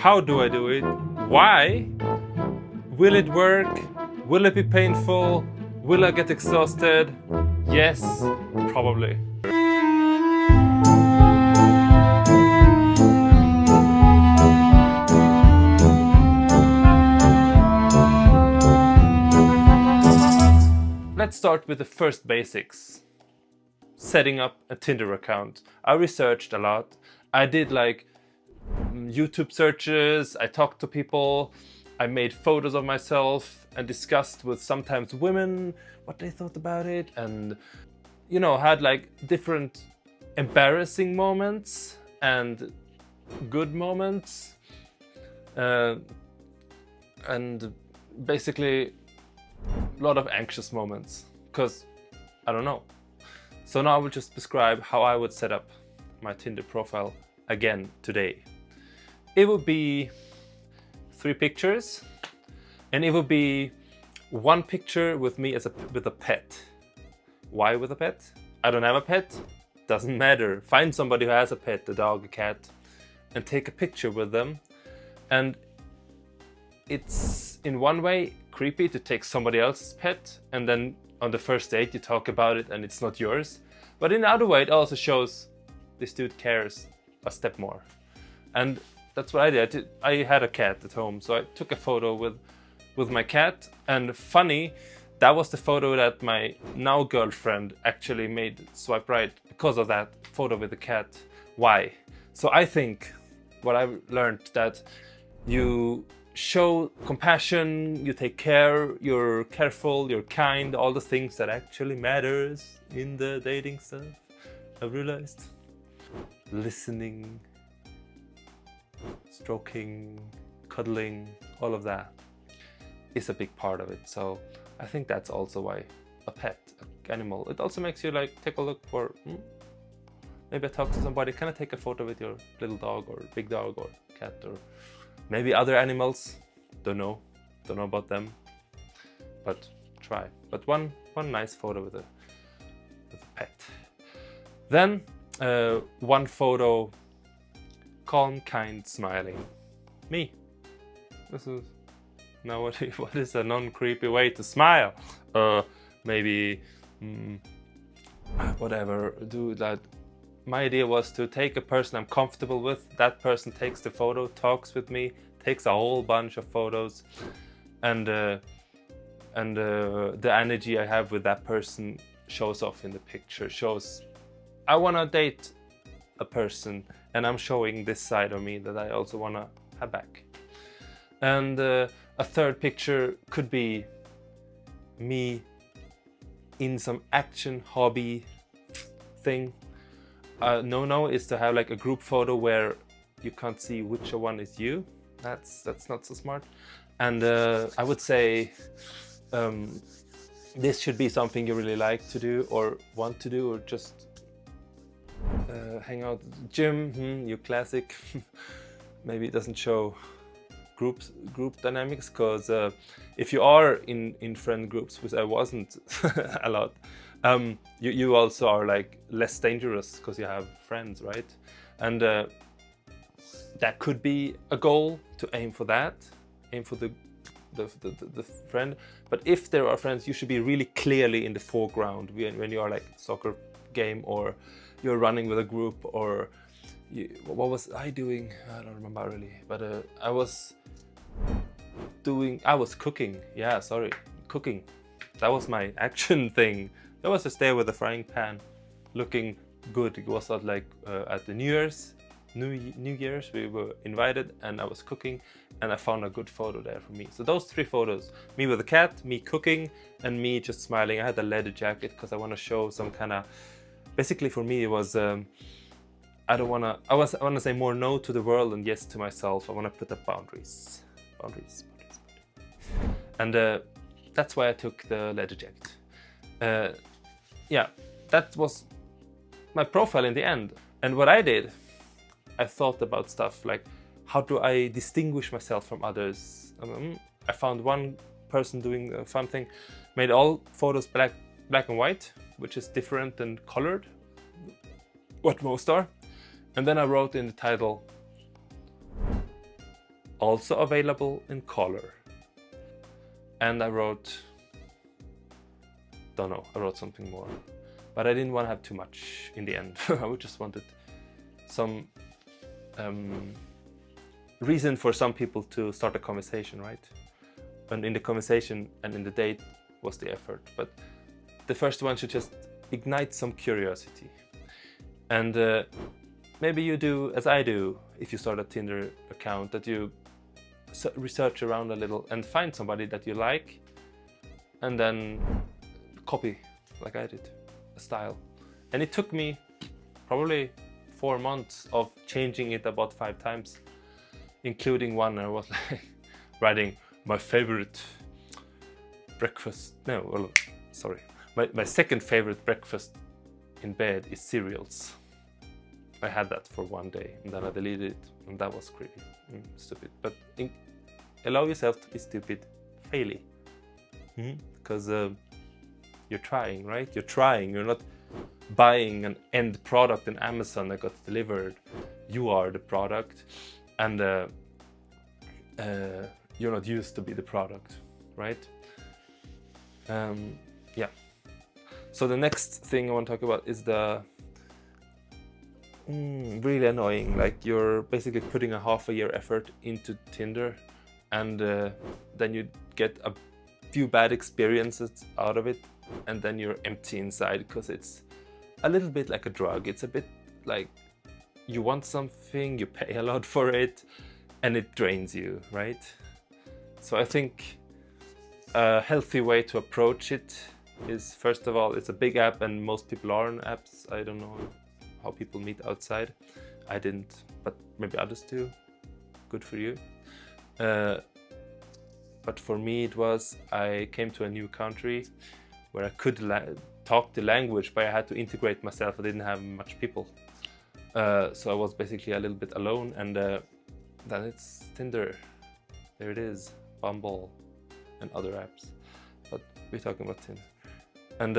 How do I do it? Why? Will it work? Will it be painful? Will I get exhausted? Yes, probably. Let's start with the first basics. Setting up a Tinder account. I researched a lot. I did like YouTube searches, I talked to people, I made photos of myself and discussed with sometimes women what they thought about it, and you know, had like different embarrassing moments and good moments, and basically a lot of anxious moments because I don't know. So now I will just describe how I would set up my Tinder profile again today. It would be 3 pictures, and it would be 1 picture with me with a pet. Why with a pet? I don't have a pet. Doesn't matter. Find somebody who has a pet, a dog, a cat, and take a picture with them. And it's in one way creepy to take somebody else's pet and then on the first date you talk about it and it's not yours. But in another way it also shows this dude cares a step more. And that's what I did. I had a cat at home, so I took a photo with my cat, and funny, that was the photo that my now girlfriend actually made swipe right because of that photo with the cat. Why? So I think what I've learned that you show compassion, you take care, you're careful, you're kind, all the things that actually matters in the dating stuff. I've realized. Listening, stroking, cuddling, all of that is a big part of it. So I think that's also why a pet, an animal, it also makes you like take a look for maybe I talk to somebody, can I take a photo with your little dog or big dog or cat or maybe other animals? Don't know about them, but try. But one nice photo with a pet. Then 1 photo, calm, kind, smiling. Me. This is now what is a non-creepy way to smile? Maybe whatever. Do that. My idea was to take a person I'm comfortable with. That person takes the photo, talks with me, takes a whole bunch of photos, and the energy I have with that person shows off in the picture. Shows I want to date a person, and I'm showing this side of me that I also want to have back. And a 3rd picture could be me in some action hobby thing. No is to have like a group photo where you can't see which one is you. That's not so smart. And I would say this should be something you really like to do or want to do, or just hang out at the gym. You classic. Maybe it doesn't show group dynamics, because if you are in friend groups, which I wasn't a lot, you also are like less dangerous because you have friends, right? And that could be a goal to aim for that, aim for the friend. But if there are friends, you should be really clearly in the foreground when you are like soccer game, or you're running with a group, or what was I doing? I don't remember really, but I was cooking. Yeah, sorry, cooking. That was my action thing. That was to stay with the frying pan, looking good. It was not like at the New Year's we were invited and I was cooking, and I found a good photo there for me. So those 3 photos, me with the cat, me cooking, and me just smiling. I had a leather jacket because I want to show some kind of, basically for me it was I want to say more no to the world and yes to myself. I want to put up boundaries. And that's why I took the leather jacket. Yeah, that was my profile in the end. And what I did, I thought about stuff like, how do I distinguish myself from others? I found one person doing a fun thing, made all photos black and white, which is different than colored, what most are. And then I wrote in the title, also available in color. And I wrote, don't know, I wrote something more, but I didn't want to have too much in the end. I just wanted some reason for some people to start a conversation, right? And in the conversation and in the date was the effort, but the first one should just ignite some curiosity. And maybe you do as I do if you start a Tinder account, that you research around a little and find somebody that you like, and then copy, like I did, a style. And it took me probably 4 months of changing it about 5 times, including one I was like writing my favorite breakfast, no, well, sorry. My second favorite breakfast in bed is cereals. I had that for one day and then I deleted it, and that was creepy, stupid. But allow yourself to be stupid, faily, because you're trying, right? You're trying, you're not buying an end product in Amazon that got delivered. You are the product, and you're not used to be the product, right? Yeah. So the next thing I want to talk about is the really annoying, like you're basically putting a half a year effort into Tinder, and then you get a few bad experiences out of it, and then you're empty inside because it's a little bit like a drug. It's a bit like you want something, you pay a lot for it, and it drains you, right? So I think a healthy way to approach it is, first of all, it's a big app and most people are on apps. I don't know how people meet outside. I didn't, but maybe others do. Good for you. But for me it was, I came to a new country where I could talk the language, but I had to integrate myself. I didn't have much people. So I was basically a little bit alone, and then it's Tinder. There it is, Bumble and other apps. But we're talking about Tinder. And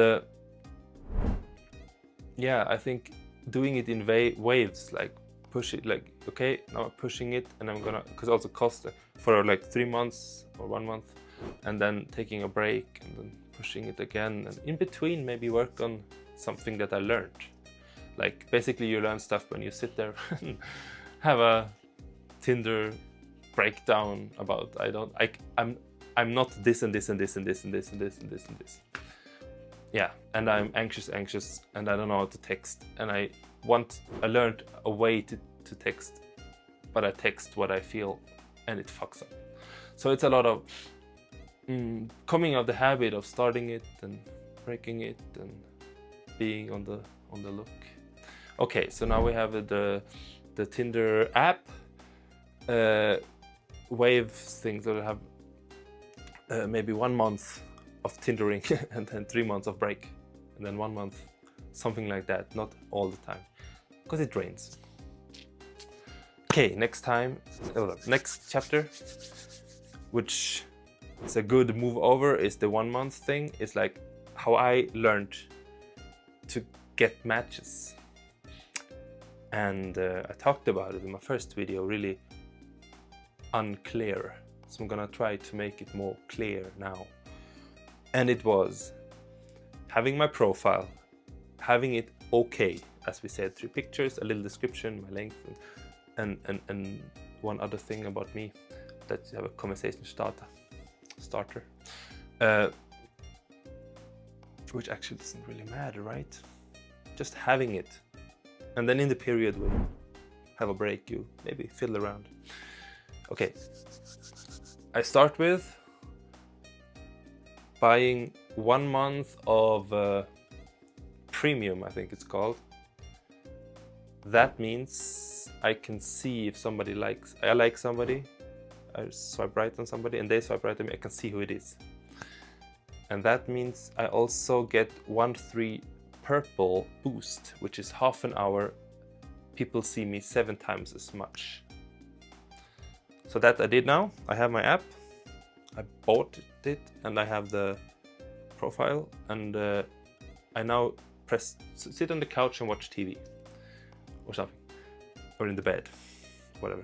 yeah, I think doing it in waves, like push it, like, okay, now I'm pushing it, and I'm gonna, because also cost for like 3 months or 1 month, and then taking a break, and then pushing it again, and in between maybe work on something that I learned. Like basically you learn stuff when you sit there and have a Tinder breakdown about, I'm not this and this and this and this and this and this and this and this. Yeah, and I'm anxious, and I don't know how to text, and I learned a way to text, but I text what I feel, and it fucks up. So it's a lot of coming out of the habit of starting it and breaking it and being on the look. Okay, so now we have the Tinder app wave things that have maybe 1 month of Tindering and then 3 months of break, and then 1 month, something like that, not all the time, because it drains. Okay, next chapter, which is a good move over, is the 1 month thing. It's like how I learned to get matches, and I talked about it in my first video, really unclear, so I'm gonna try to make it more clear now. And it was having my profile, having it okay, as we said, 3 pictures, a little description, my length, and one other thing about me, that you have a conversation starter, which actually doesn't really matter, right? Just having it, and then in the period when you have a break, you maybe fiddle around. Okay, I start with buying 1 month of premium, I think it's called. That means I can see if somebody I like somebody, I swipe right on somebody and they swipe right on me, I can see who it is. And that means I also get 1-3 purple boost, which is half an hour. People see me 7 times as much. So that I did now. I have my app, I bought it, and I have the profile, and I now sit on the couch and watch TV or something, or in the bed, whatever.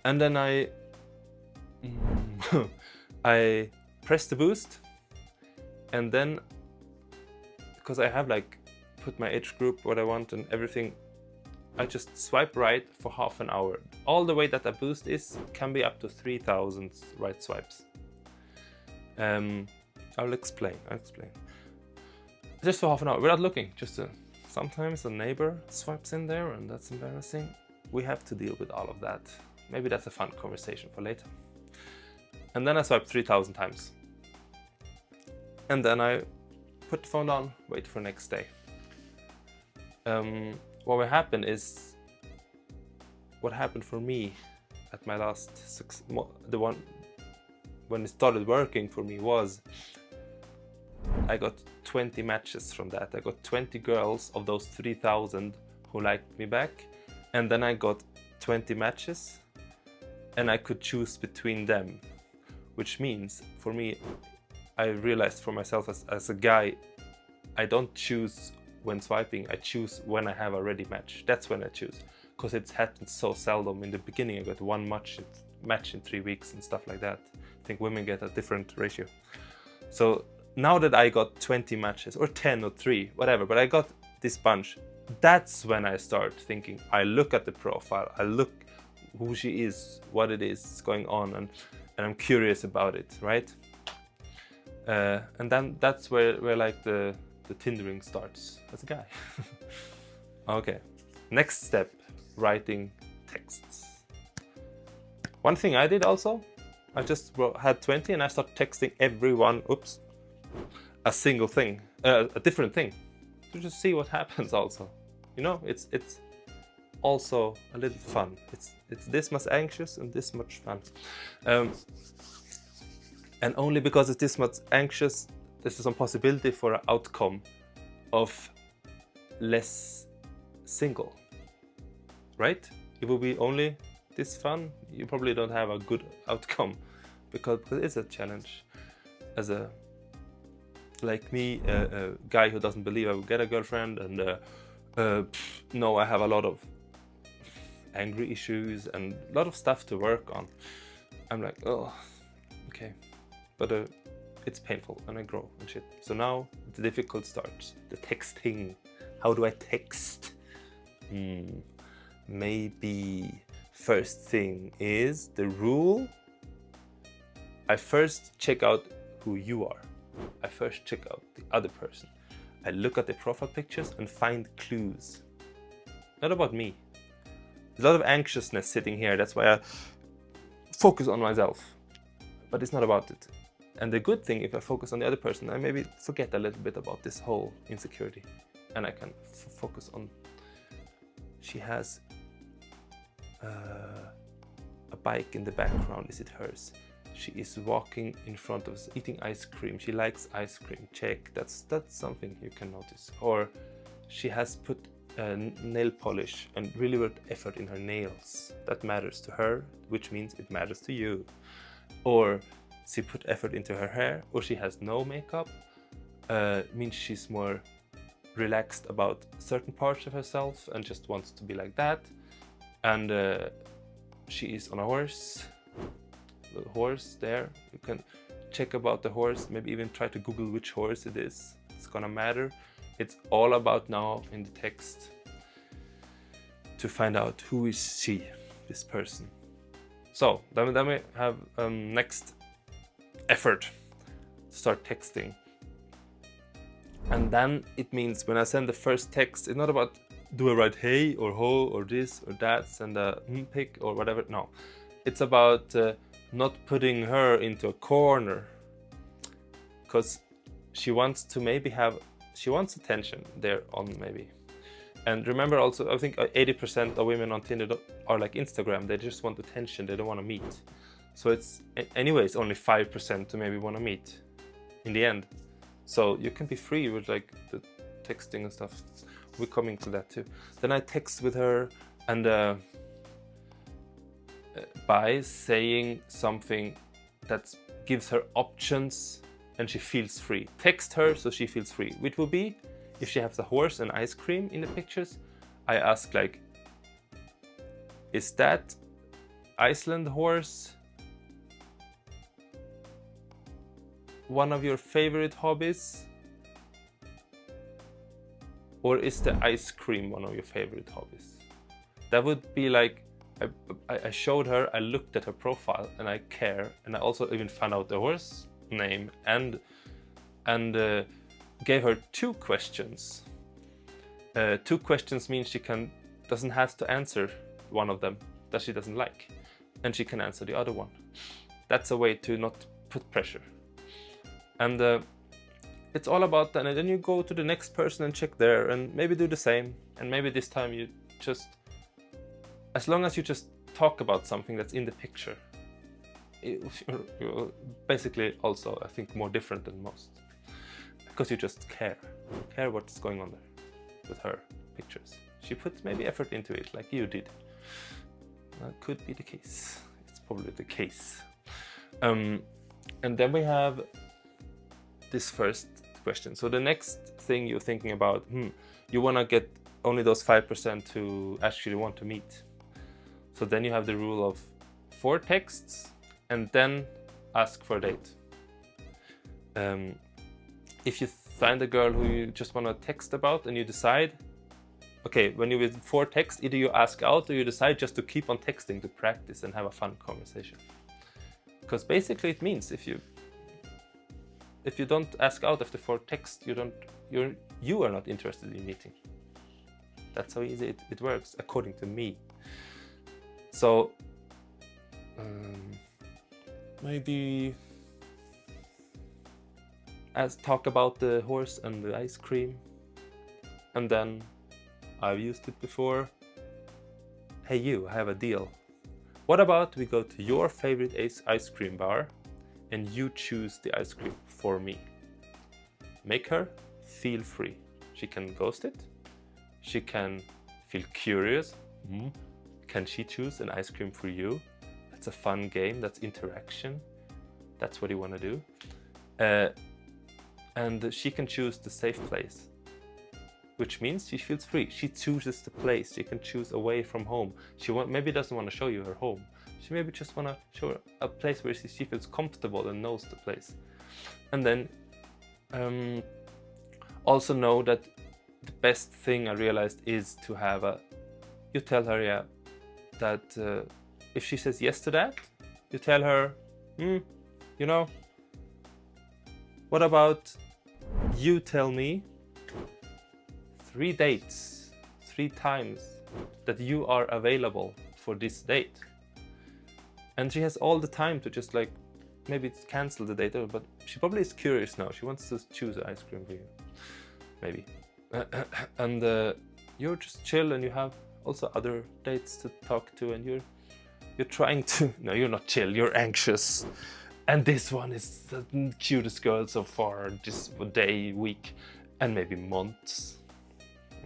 And then I I press the boost, and then, because I have like put my age group, what I want and everything, I just swipe right for half an hour. All the way that a boost is can be up to 3,000 right swipes. I'll explain. Just for half an hour, without looking, sometimes a neighbor swipes in there and that's embarrassing. We have to deal with all of that. Maybe that's a fun conversation for later. And then I swipe 3,000 times. And then I put the phone down, wait for next day. What will happen is, what happened for me at my last the one when it started working for me was, I got 20 matches from that. I got 20 girls of those 3,000 who liked me back, and then I got 20 matches, and I could choose between them, which means for me, I realized for myself as a guy, I don't choose when swiping, I choose when I have a ready match. That's when I choose, because it happens so seldom. In the beginning I got one match in 3 weeks and stuff like that. I think women get a different ratio. So now that I got 20 matches, or 10 or 3, whatever, but I got this bunch, that's when I start thinking. I look at the profile, I look who she is, what it is going on, and I'm curious about it, right? And then that's where like the Tindering starts as a guy. Okay, next step, writing texts. One thing I did also, I just had 20 and I started texting everyone, a single thing, a different thing, to just see what happens also. You know, it's also a little fun. It's this much anxious and this much fun. And only because it's this much anxious, there's some possibility for an outcome of less single, right? If it will be only this fun, you probably don't have a good outcome, because it is a challenge. As a, like me, a guy who doesn't believe I will get a girlfriend, and no, I have a lot of angry issues and a lot of stuff to work on. I'm like, oh, okay. But it's painful and I grow and shit. So now the difficult starts, the texting. How do I text? Maybe first thing is the rule. I first check out who you are. I first check out the other person. I look at the profile pictures and find clues. Not about me. There's a lot of anxiousness sitting here. That's why I focus on myself. But it's not about it. And the good thing, if I focus on the other person, I maybe forget a little bit about this whole insecurity. And I can focus on, she has a bike in the background. Is it hers? She is walking in front of us, eating ice cream. She likes ice cream. Check. That's something you can notice. Or she has put nail polish and really put effort in her nails. That matters to her, which means it matters to you. Or she put effort into her hair, or she has no makeup, means she's more relaxed about certain parts of herself and just wants to be like that. And she is on a horse. The horse there, you can check about the horse, maybe even try to Google which horse it is. It's gonna matter. It's all about now in the text to find out who is she, this person. So then we have next effort, start texting. And then it means when I send the first text, it's not about do I write hey or ho or this or that, send a pic or whatever. No, it's about not putting her into a corner, because she wants to maybe she wants attention there on maybe. And remember also, I think 80% of women on Tinder are like Instagram. They just want attention. They don't want to meet. So it's anyways only 5% to maybe want to meet in the end. So you can be free with like the texting and stuff. We're coming to that too. Then I text with her, and by saying something that gives her options and she feels free. Text her so she feels free. Which will be, if she has a horse and ice cream in the pictures, I ask like, is that Iceland horse? one of your favorite hobbies? Or is the ice cream one of your favorite hobbies? That would be like, I showed her, I looked at her profile and I care, and I also even found out the horse name and gave her 2 questions. 2 questions means she doesn't have to answer one of them that she doesn't like, and she can answer the other one. That's a way to not put pressure. And it's all about that, and then you go to the next person and check there, and maybe do the same, and maybe this time you just, as long as you just talk about something that's in the picture, you're basically also, I think, more different than most, because you just care what's going on there with her pictures. She puts maybe effort into it, like you did. That could be the case. It's probably the case. And then we have this first question. So the next thing you're thinking about, you want to get only those 5% who actually want to meet. So then you have the rule of 4 texts and then ask for a date. If you find a girl who you just want to text about and you decide, okay, when you're with 4 texts, either you ask out or you decide just to keep on texting to practice and have a fun conversation. Because basically it means if you don't ask out after 4 texts, you are not interested in meeting. That's how easy it works, according to me. So maybe talk about the horse and the ice cream, and then I've used it before. Hey you, I have a deal. What about we go to your favorite ice cream bar and you choose the ice cream for me? Make her feel free. She can ghost it. She can feel curious. Can she choose an ice cream for you? That's a fun game. That's interaction. That's what you want to do. And she can choose the safe place, which means she feels free. She chooses the place. She can choose away from home. She maybe doesn't want to show you her home. She maybe just want to show her a place where she feels comfortable and knows the place. And then also know that the best thing I realized is to have you tell her, that if she says yes to that, you tell her, you know, what about you tell me 3 dates, 3 times that you are available for this date. And she has all the time to just like maybe cancel the date, but she probably is curious now. She wants to choose an ice cream for you, maybe. And you're just chill, and you have also other dates to talk to, and you're trying to, no, you're not chill, you're anxious. And this one is the cutest girl so far, this day, week, and maybe months.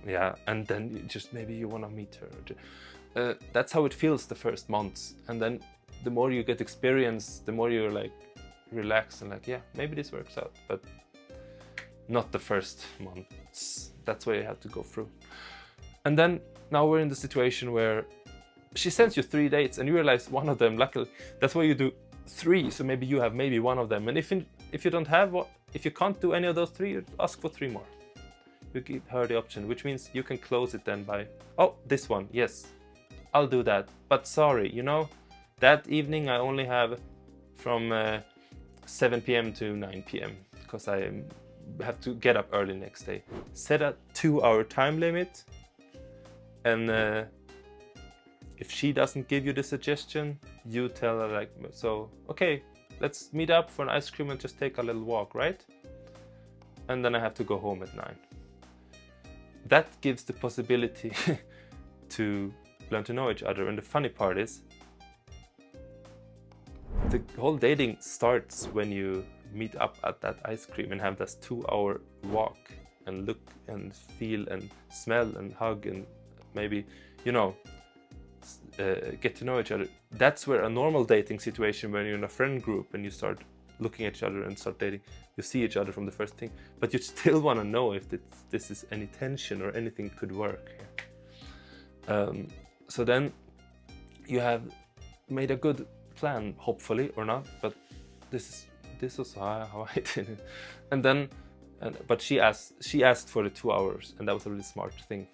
Yeah, and then maybe you want to meet her. That's how it feels the first months. And then the more you get experience, the more you're like relaxed and like, yeah, maybe this works out, but not the first months. That's where you have to go through. And then now we're in the situation where she sends you 3 dates and you realize one of them, luckily, that's why you do 3. So maybe you have maybe one of them. And if you don't have, if you can't do any of those 3, you ask for 3 more. You give her the option, which means you can close it then by, oh, this one, yes, I'll do that. But sorry, you know, that evening I only have from 7 p.m. to 9 p.m. because I have to get up early next day. Set a 2-hour time limit, and if she doesn't give you the suggestion, you tell her like, so, okay, let's meet up for an ice cream and just take a little walk, right? And then I have to go home at 9. That gives the possibility to learn to know each other. And the funny part is, the whole dating starts when you meet up at that ice cream and have this 2-hour walk and look and feel and smell and hug and maybe, you know, get to know each other. That's where a normal dating situation, when you're in a friend group and you start looking at each other and start dating, you see each other from the first thing, but you still want to know if this is any tension or anything could work here. So then you have made a good plan, hopefully, or not, but this this was how I did it. And then, but she asked for the 2 hours, and that was a really smart thing.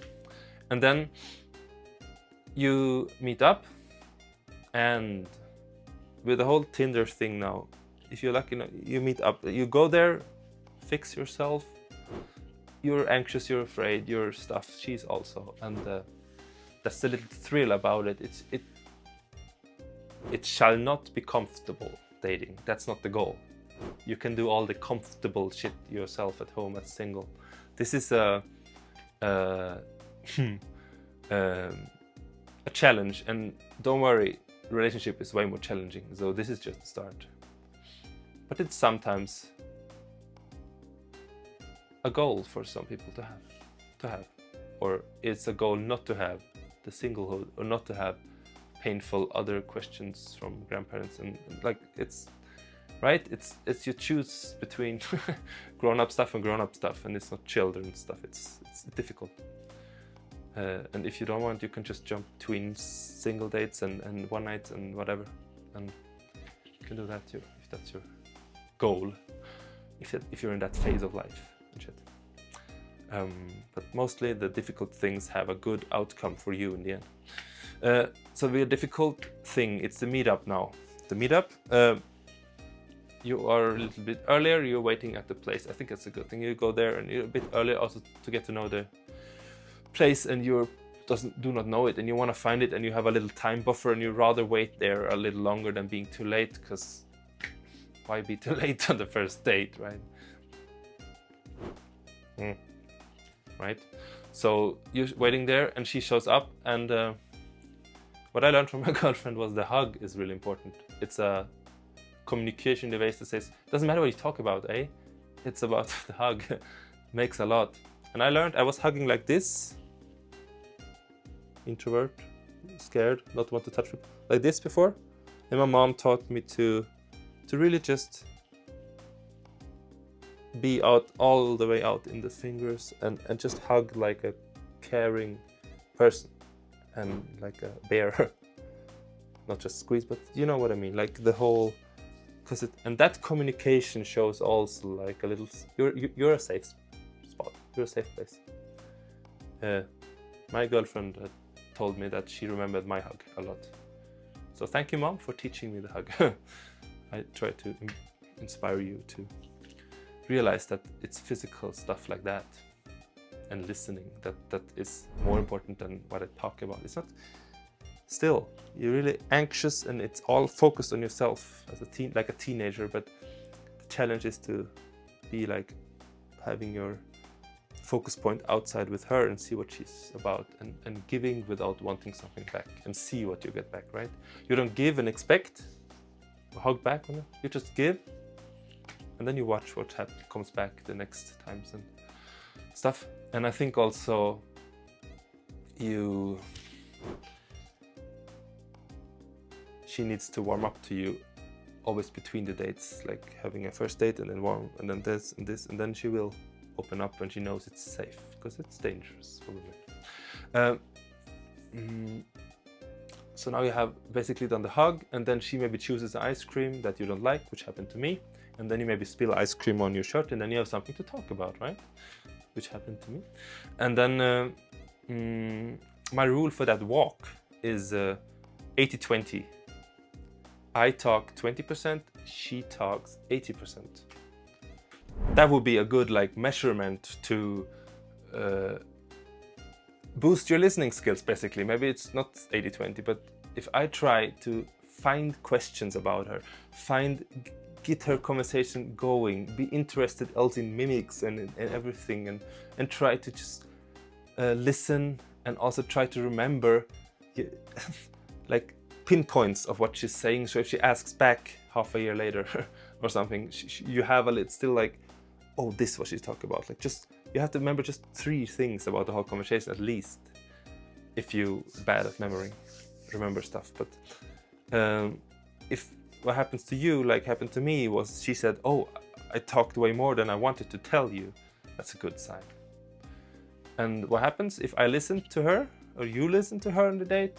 And then you meet up, and with the whole Tinder thing now, if you're lucky enough, you meet up, you go there, fix yourself. You're anxious, you're afraid, your stuff. She's also, and that's the little thrill about it. It shall not be comfortable dating. That's not the goal. You can do all the comfortable shit yourself at home as single. This is a challenge, and don't worry, relationship is way more challenging. So this is just the start. But it's sometimes a goal for some people to have, or it's a goal not to have the singlehood, or not to have painful other questions from grandparents, and like it's right. It's you choose between grown-up stuff and grown-up stuff, and it's not children stuff. It's difficult. And if you don't want, you can just jump between single dates and one night and whatever, and you can do that too if that's your goal. If you're in that phase of life. Shit. But mostly the difficult things have a good outcome for you in the end. So the difficult thing, it's the meetup now. The meetup, you are a little bit earlier, you're waiting at the place. I think that's a good thing. You go there and you're a bit earlier also to get to know the place, and you do not know it, and you want to find it, and you have a little time buffer, and you rather wait there a little longer than being too late, because why be too late on the first date, right? Right? So you're waiting there, and she shows up, and what I learned from my girlfriend was the hug is really important. It's a communication device that says, it doesn't matter what you talk about, eh? It's about the hug. Makes a lot. And I learned, I was hugging like this, introvert, scared, not want to touch people, like this before. And my mom taught me to really just be out, all the way out in the fingers, and just hug like a caring person, and like a bear. Not just squeeze, but you know what I mean, like the whole, and that communication shows also like a little, you're a safe spot, you're a safe place. My girlfriend told me that she remembered my hug a lot. So thank you, Mom, for teaching me the hug. I try to inspire you to realize that it's physical stuff like that, and listening, that is more important than what I talk about. It's not, still, you're really anxious, and it's all focused on yourself as like a teenager, but the challenge is to be like having your focus point outside with her and see what she's about, and giving without wanting something back, and see what you get back, right? You don't give and expect a hug back, you just give, and then you watch what comes back the next times and stuff. And I think also she needs to warm up to you always between the dates, like having a first date and then warm, and then this and this, and then she will open up when she knows it's safe, because it's dangerous for women. So now you have basically done the hug, and then she maybe chooses the ice cream that you don't like, which happened to me, and then you maybe spill ice cream on your shirt, and then you have something to talk about, right? Which happened to me. And then my rule for that walk is 80-20. I talk 20%, she talks 80%. That would be a good like measurement to boost your listening skills, basically. Maybe it's not 80-20, but if I try to find questions about her, get her conversation going, be interested else in mimics and everything, and try to just listen, and also try to remember like pinpoints of what she's saying. So if she asks back half a year later or something, you have a little still like, oh, this is what she's talking about. Like, just you have to remember just 3 things about the whole conversation at least, if you're bad at remember stuff. But if what happens to you, like happened to me, was she said, oh, I talked way more than I wanted to tell you, that's a good sign. And what happens if I listen to her, or you listen to her on the date,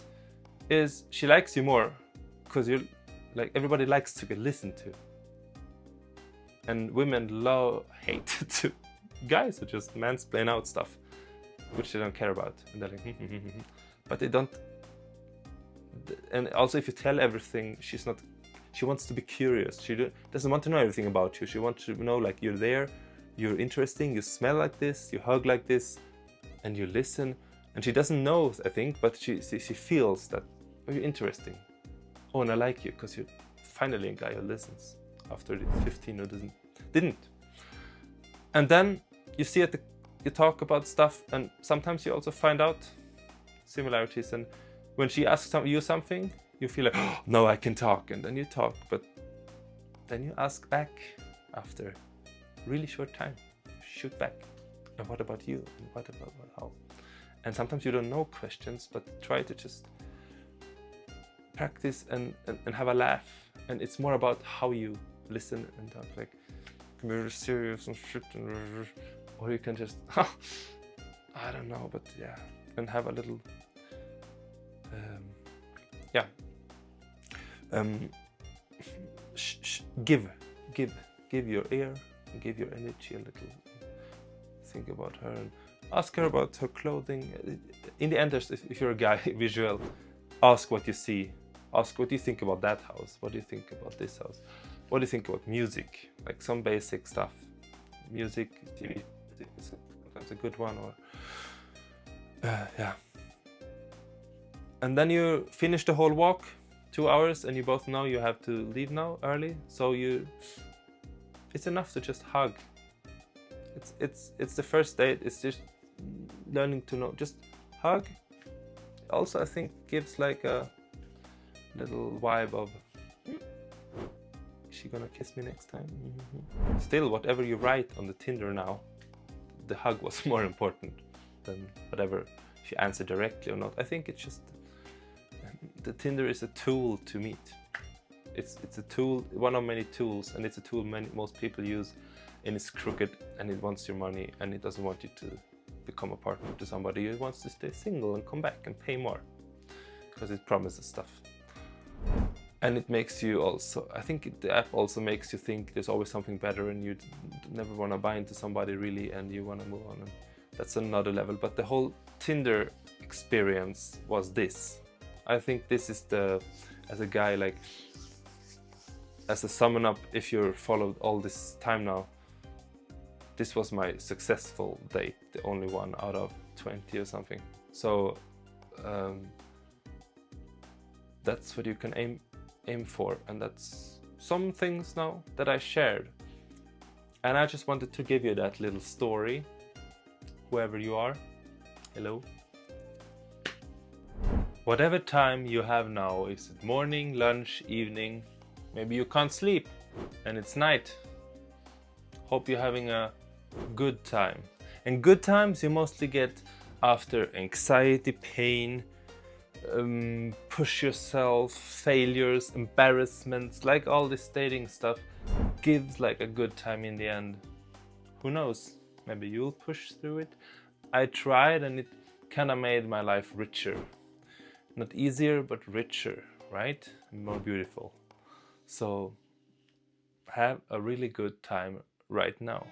is she likes you more, because you're like, everybody likes to get listened to. And women hate to guys who just mansplain out stuff, which they don't care about. And they're like, but they don't. And also, if you tell everything, she wants to be curious. She doesn't want to know everything about you. She wants to know, like, you're there, you're interesting, you smell like this, you hug like this, and you listen. And she doesn't know, I think, but she feels that, oh, you're interesting. Oh, and I like you because you're finally a guy who listens after the 15 who didn't. And then you see you talk about stuff, and sometimes you also find out similarities. And when she asks you something, you feel like, oh, no, I can talk, and then you talk, but then you ask back after a really short time. Shoot back. And what about you? And what about how? And sometimes you don't know questions, but try to just practice and have a laugh. And it's more about how you listen and talk, like, very serious and shit, or you can just, I don't know, but yeah, and have a little, give your ear, give your energy a little. Think about her and ask her about her clothing. In the end, if you're a guy, visual, ask what you see. Ask what do you think about that house? What do you think about this house? What do you think about music? Like some basic stuff. Music, TV, is sometimes a good one, or yeah. And then you finish the whole walk, 2 hours, and you both know you have to leave now early. So it's enough to just hug. It's the first date. It's just learning to know. Just hug. Also, I think gives like a little vibe of, is she gonna kiss me next time? Still, whatever you write on the Tinder now, the hug was more important than whatever she answered directly or not. I think it's just, the Tinder is a tool to meet. It's a tool, one of many tools, and it's a tool most people use, and it's crooked, and it wants your money, and it doesn't want you to become a partner to somebody. It wants to stay single and come back and pay more, because it promises stuff. And it makes you also, I think the app also makes you think there's always something better, and you never want to buy into somebody really, and you want to move on, and that's another level. But the whole Tinder experience was this. I think this is as a guy, like, as a summon up, if you're followed all this time now, this was my successful date, the only one out of 20 or something. So that's what you can aim for, and that's some things now that I shared. And I just wanted to give you that little story, whoever you are. Hello. Whatever time you have now, is it morning, lunch, evening, maybe you can't sleep and it's night. Hope you're having a good time. And good times you mostly get after anxiety, pain, push yourself, failures, embarrassments, like all this dating stuff gives like a good time in the end. Who knows? Maybe you'll push through it. I tried, and it kind of made my life richer. Not easier, but richer, right? And more beautiful. So have a really good time right now.